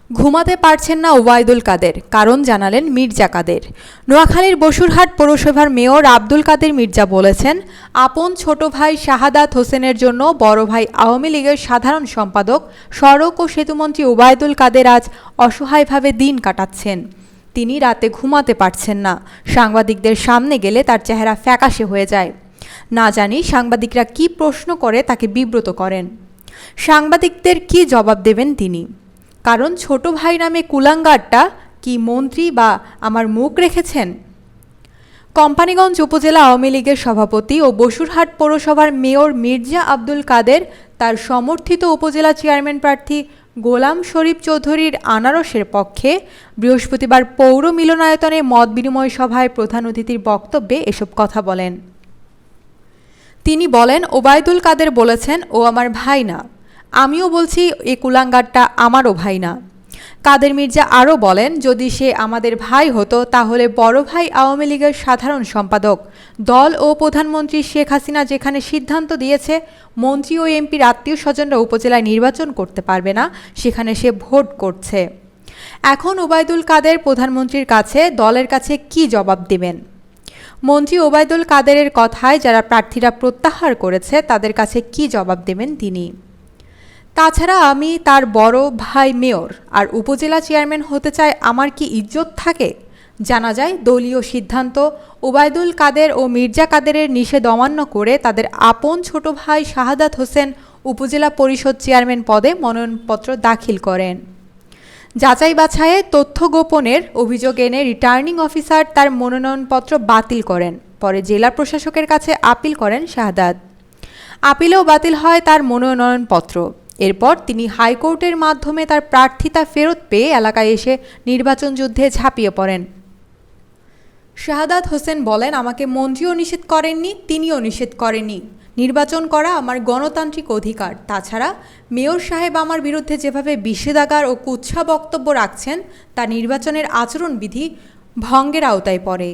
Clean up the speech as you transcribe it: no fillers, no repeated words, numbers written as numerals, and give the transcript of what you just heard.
ঘুমাতে পারছেন না ওবায়দুল কাদের, কারণ জানালেন মির্জা কাদের। নোয়াখালীর বসুরহাট পৌরসভার মেয়র আব্দুল কাদের মির্জা বলেছেন, আপন ছোট ভাই শাহাদাত হোসেনের জন্য বড় ভাই আওয়ামী লীগের সাধারণ সম্পাদক সড়ক ও সেতুমন্ত্রী ওবায়দুল কাদের আজ অসহায়ভাবে দিন কাটাচ্ছেন। তিনি রাতে ঘুমাতে পারছেন না। সাংবাদিকদের সামনে গেলে তার চেহারা ফ্যাকাশে হয়ে যায়। না জানি সাংবাদিকরা কি প্রশ্ন করে তাকে বিব্রত করেন। সাংবাদিকদের কি জবাব দেবেন তিনি? কারণ ছোট ভাই নামে কুলাঙ্গারটা কি মন্ত্রী বা আমার মুখ রেখেছেন? কোম্পানীগঞ্জ উপজেলা আওয়ামী লীগের সভাপতি ও বসুরহাট পৌরসভার মেয়র মির্জা আব্দুল কাদের তার সমর্থিত উপজেলা চেয়ারম্যান প্রার্থী গোলাম শরীফ চৌধুরীর আনারসের পক্ষে বৃহস্পতিবার পৌর মিলনায়তনে মত বিনিময় সভায় প্রধান অতিথির বক্তব্যে এসব কথা বলেন। তিনি বলেন, ওবায়দুল কাদের বলেছেন ও আমার ভাই না। আমিও বলছি এ কুলাঙ্গারটা আমারও ভাই না। কাদের মির্জা আরও বলেন, যদি সে আমাদের ভাই হতো তাহলে বড় ভাই আওয়ামী লীগের সাধারণ সম্পাদক, দল ও প্রধানমন্ত্রী শেখ হাসিনা যেখানে সিদ্ধান্ত দিয়েছে মন্ত্রী ও এমপির আত্মীয় স্বজনরা উপজেলায় নির্বাচন করতে পারবে না, সেখানে সে ভোট করছে। এখন ওবায়দুল কাদের প্রধানমন্ত্রীর কাছে দলের কাছে কি জবাব দেবেন? মন্ত্রী ওবায়দুল কাদেরের কথায় যারা প্রার্থীরা প্রত্যাহার করেছে তাদের কাছে কি জবাব দেবেন তিনি? তাছাড়া আমি তার বড় ভাই মেয়র আর উপজেলা চেয়ারম্যান হতে চায়, আমার কি ইজ্জত থাকে? জানা যায় দলীয় সিদ্ধান্ত ওবায়দুল কাদের ও মির্জা কাদেরের নিষেধ অমান্য করে তাদের আপন ছোট ভাই শাহাদাত হোসেন উপজেলা পরিষদ চেয়ারম্যান পদে মনোনয়নপত্র দাখিল করেন। যাচাই বাছাইয়ে তথ্য গোপনের অভিযোগ এনে রিটার্নিং অফিসার তার মনোনয়নপত্র বাতিল করেন। পরে জেলা প্রশাসকের কাছে আপিল করেন শাহাদাত। আপিলেও বাতিল হয় তার মনোনয়নপত্র। এরপর তিনি হাইকোর্টের মাধ্যমে তার প্রার্থিতা ফেরত পেয়ে এলাকায় এসে নির্বাচন যুদ্ধে ঝাঁপিয়ে পড়েন। শাহাদাত হোসেন বলেন, আমাকে মন্ত্রীও নিষেধ করেননি, তিনিও নিষেধ করেননি। নির্বাচন করা আমার গণতান্ত্রিক অধিকার। তাছাড়া মেয়র সাহেব আমার বিরুদ্ধে যেভাবে বিষেধাগার ও কুৎসা বক্তব্য রাখছেন তা নির্বাচনের আচরণবিধি ভঙ্গের আওতায় পড়ে।